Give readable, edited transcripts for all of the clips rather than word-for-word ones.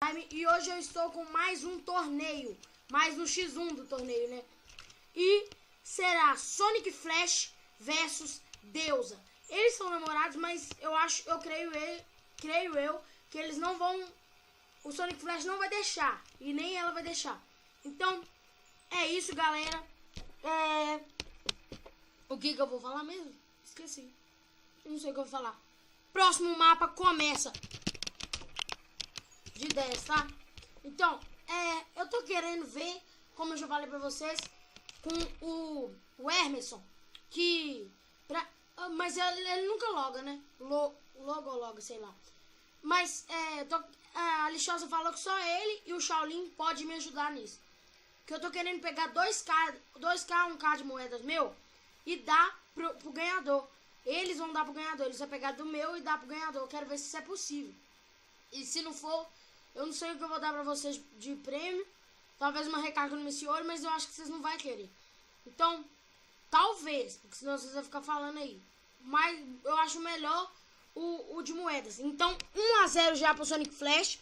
E hoje eu estou com mais um torneio, mais um X1 do torneio, né? E será Sonic Flash versus Deusa. Eles são namorados, mas eu creio eu que eles não vão, o Sonic Flash não vai deixar e nem ela vai deixar. Então é isso, galera. O que eu vou falar mesmo? Esqueci. Não sei o que eu vou falar. Próximo mapa começa de 10, tá? Então, eu tô querendo ver, como eu já falei pra vocês, com o Emerson, mas ele nunca loga, né? Loga, sei lá. Mas a Lixosa falou que só ele e o Shaolin pode me ajudar nisso. Que eu tô querendo pegar 2K, 1K de moedas meu e dar pro ganhador. Eles vão dar pro ganhador, eles vão pegar do meu e dar pro ganhador. Eu quero ver se isso é possível. E se não for, eu não sei o que eu vou dar pra vocês de prêmio. Talvez uma recarga no Meteoro, mas eu acho que vocês não vão querer. Então, talvez, porque senão vocês vão ficar falando aí. Mas eu acho melhor o de moedas. Então, 1-0 já pro Sonic Flash.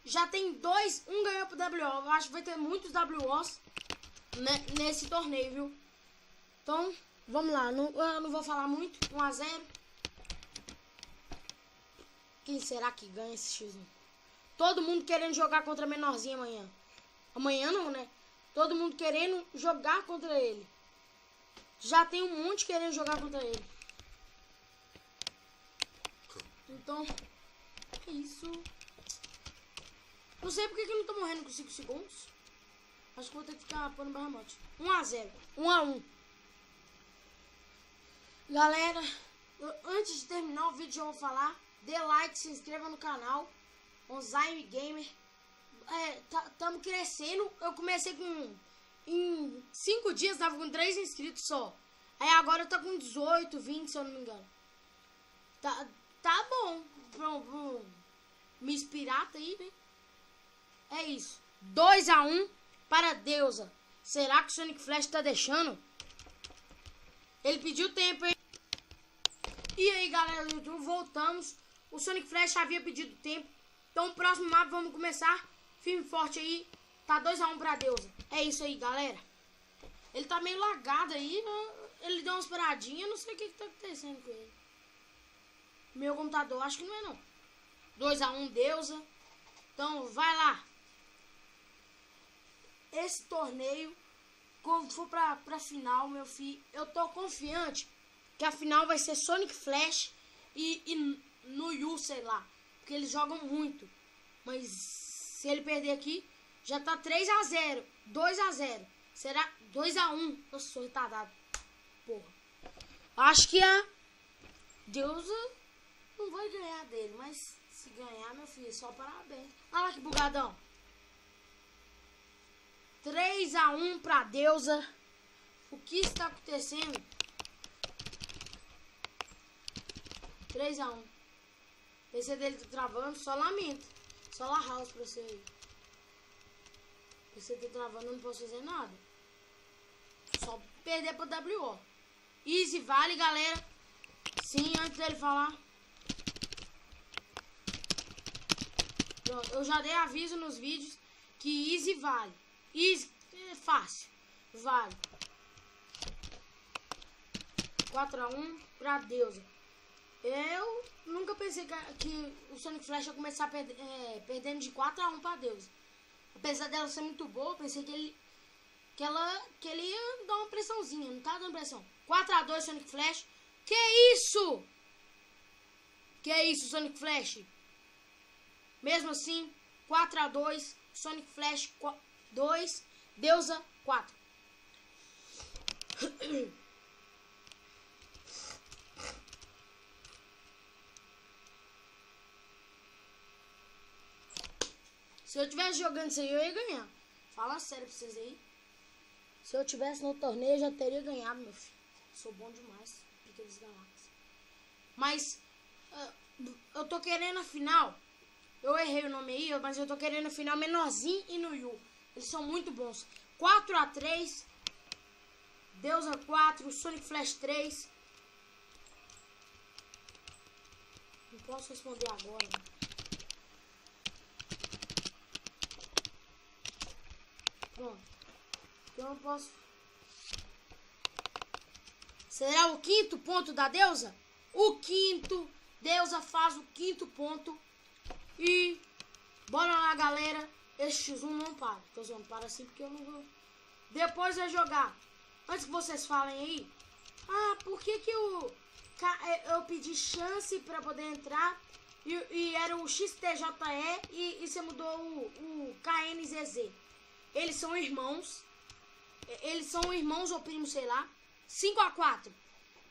Já tem um ganhou pro WO. Eu acho que vai ter muitos WOs nesse torneio, viu? Então, vamos lá. Eu não vou falar muito. 1-0. Quem será que ganha esse X1? Todo mundo querendo jogar contra a menorzinha amanhã. Amanhã não, né? Todo mundo querendo jogar contra ele. Já tem um monte querendo jogar contra ele. Então, é isso. Não sei porque que eu não tô morrendo com 5 segundos. Acho que vou ter que ficar pondo barramote. 1-0. 1-1. Galera, antes de terminar o vídeo eu vou falar. Dê like, se inscreva no canal. Onzyme Gamer. Tamo crescendo. Eu comecei em 5 dias, tava com 3 inscritos só. Aí agora eu tô com 18, 20, se eu não me engano. Tá bom. Me inspirar aí, né? É isso. 2-1 para Deusa. Será que o Sonic Flash tá deixando? Ele pediu tempo, hein? E aí, galera do YouTube, voltamos. O Sonic Flash havia pedido tempo. Então, o próximo mapa, vamos começar. Firme e forte aí. Tá 2-1 pra Deusa. É isso aí, galera. Ele tá meio lagado aí, né? Ele deu umas paradinhas. Não sei o que tá acontecendo com ele. Meu computador, acho que não é não. 2-1, Deusa. Então, vai lá. Esse torneio, quando for pra final, meu filho, eu tô confiante que a final vai ser Sonic Flash e no Yu, sei lá. Porque eles jogam muito. Mas se ele perder aqui, já tá 3-0. 2-0. Será 2-1. Nossa, sou retardado. Porra. Acho que a Deusa não vai ganhar dele. Mas se ganhar, meu filho, só parabéns. Olha lá que bugadão. 3-1 pra Deusa. O que está acontecendo? 3-1. O PC dele tá travando, só lamento. Só la house pra você aí. O PC tá travando, eu não posso fazer nada. Só perder pro WO. Easy vale, galera. Sim, antes dele falar. Pronto, eu já dei aviso nos vídeos que easy vale. Easy é fácil. Vale. 4-1 pra Deusa. Eu nunca pensei que o Sonic Flash ia começar perdendo de 4-1 pra Deusa. Apesar dela ser muito boa, eu pensei que ele ia dar uma pressãozinha. Não tá dando pressão. 4-2 Sonic Flash. Que isso? Que isso, Sonic Flash? Mesmo assim, 4-2 Sonic Flash 2, Deusa 4. Se eu tivesse jogando isso aí, eu ia ganhar. Fala sério pra vocês aí. Se eu tivesse no torneio, eu já teria ganhado, meu filho. Sou bom demais. Pequenos galáxias. Mas, eu tô querendo a final. Eu errei o nome aí, mas eu tô querendo a final menorzinho e no Yu. Eles são muito bons. 4-3. Deusa 4. Sonic Flash 3. Não posso responder agora. Pronto. Eu não posso... Será o quinto ponto da deusa? O quinto. Deusa faz o quinto ponto. E... Bora lá, galera. Esse X1 não para. Tô zoando, para assim porque eu não vou... Depois vai jogar. Antes que vocês falem aí. Ah, por que eu pedi chance pra poder entrar e era o XTJE e você mudou o KNZZ? Eles são irmãos. Eles são irmãos ou primos, sei lá. 5-4.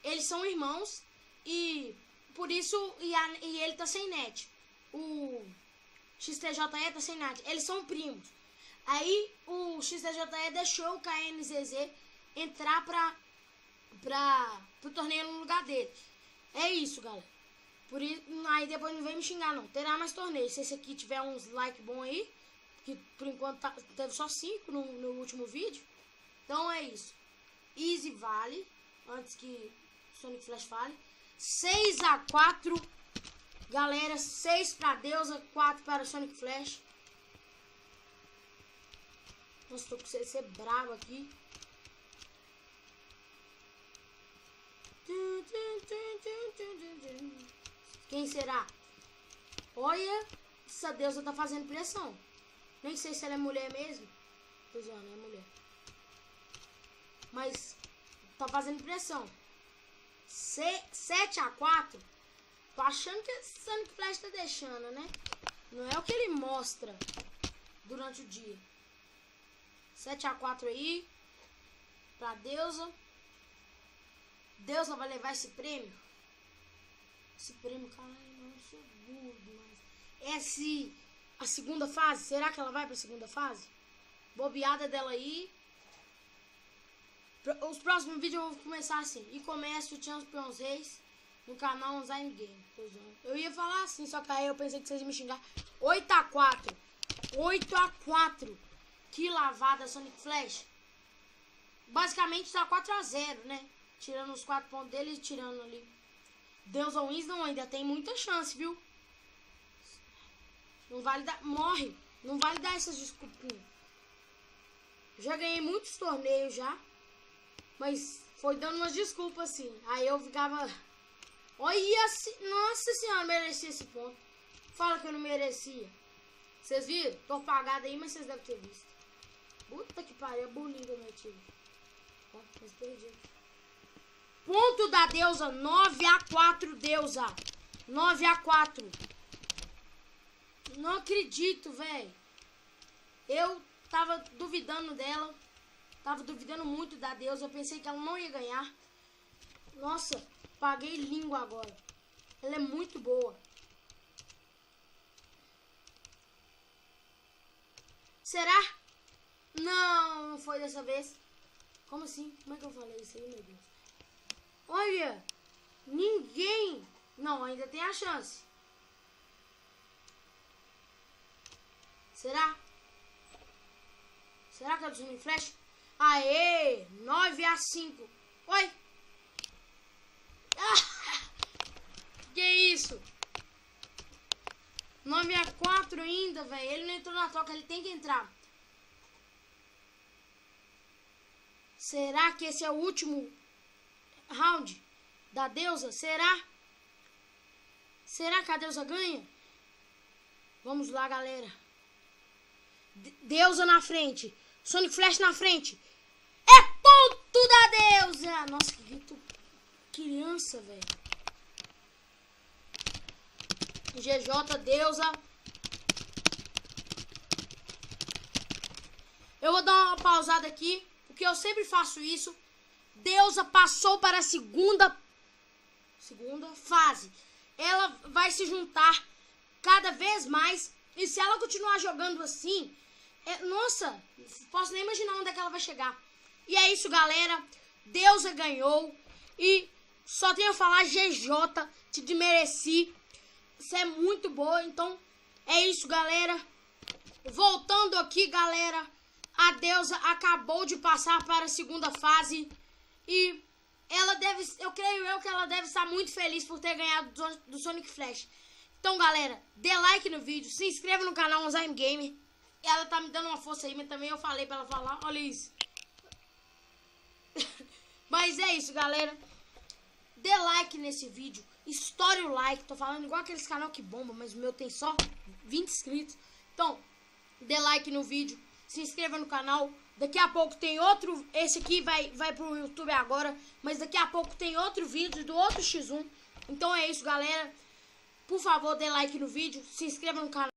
Eles são irmãos e por isso e ele tá sem net. O XTJE tá sem net. Eles são primos. Aí o XTJE deixou o KNZZ entrar pro torneio no lugar dele. É isso, galera. Por isso, aí depois não vem me xingar, não. Terá mais torneio. Se esse aqui tiver uns like bom aí, que por enquanto teve só 5 no último vídeo. Então é isso. Easy vale. Antes que Sonic Flash fale. 6-4. Galera, 6 pra deusa, 4 para Sonic Flash. Nossa, tô com ser bravo aqui. Quem será? Olha, essa deusa tá fazendo pressão. Nem sei se ela é mulher mesmo. Tô zoando, é mulher. Mas tá fazendo pressão. 7-4. Tô achando que esse Sonic Flash tá deixando, né? Não é o que ele mostra durante o dia. 7-4 aí. Pra deusa. Deusa vai levar esse prêmio? Esse prêmio, caralho, eu sou burro demais. A segunda fase, será que ela vai pra segunda fase? Bobeada dela aí. Os próximos vídeos eu vou começar assim. E começo o Champions Reis no canal Online Game. Eu ia falar assim, só que aí eu pensei que vocês iam me xingar. 8-4. 8-4. Que lavada, Sonic Flash. Basicamente tá 4-0, né? Tirando os 4 pontos dele e tirando ali. Deus ou Winston ainda tem muita chance, viu? Não vale dar... Morre. Não vale dar essas desculpinhas. Já ganhei muitos torneios já. Mas foi dando umas desculpas assim. Aí eu ficava... Olha assim... Nossa senhora, merecia esse ponto. Fala que eu não merecia. Vocês viram? Tô apagado aí, mas vocês devem ter visto. Puta que pariu, é bonito meu time. Ó, mas perdi aqui. Ponto da deusa, 9-4, deusa. 9-4. Não acredito, velho. Eu tava duvidando dela. Tava duvidando muito da deusa. Eu pensei que ela não ia ganhar. Nossa, paguei língua agora. Ela é muito boa. Será? Não, não foi dessa vez. Como assim? Como é que eu falei isso aí, meu Deus? Olha, ninguém... Não, ainda tem a chance. Será? Será que é do Sonic Flash? Aê, 9-5. Oi. Ah, que isso? 9-4 ainda, velho. Ele não entrou na troca, ele tem que entrar. Será que esse é o último round da deusa? Será? Será que a deusa ganha? Vamos lá, galera. Deusa na frente. Sonic Flash na frente. É ponto da deusa. Nossa, que grito criança, velho. GJ, deusa. Eu vou dar uma pausada aqui, porque eu sempre faço isso. Deusa passou para a segunda fase. Ela vai se juntar cada vez mais. E se ela continuar jogando assim, nossa, posso nem imaginar onde é que ela vai chegar. E é isso, galera. Deusa ganhou. E só tenho a falar, GJ, te mereci. Você é muito boa. Então, é isso, galera. Voltando aqui, galera. A deusa acabou de passar para a segunda fase. E ela deve, eu creio que ela deve estar muito feliz por ter ganhado do Sonic Flash. Então, galera, dê like no vídeo, se inscreva no canal Online Game. ela tá me dando uma força aí, mas também eu falei pra ela falar. Olha isso. Mas é isso, galera. Dê like nesse vídeo. Estoure o like. Tô falando igual aqueles canal que bomba, mas o meu tem só 20 inscritos. Então, dê like no vídeo. Se inscreva no canal. Daqui a pouco tem outro. Esse aqui vai pro YouTube agora. Mas daqui a pouco tem outro vídeo do outro X1. Então é isso, galera. Por favor, dê like no vídeo. Se inscreva no canal.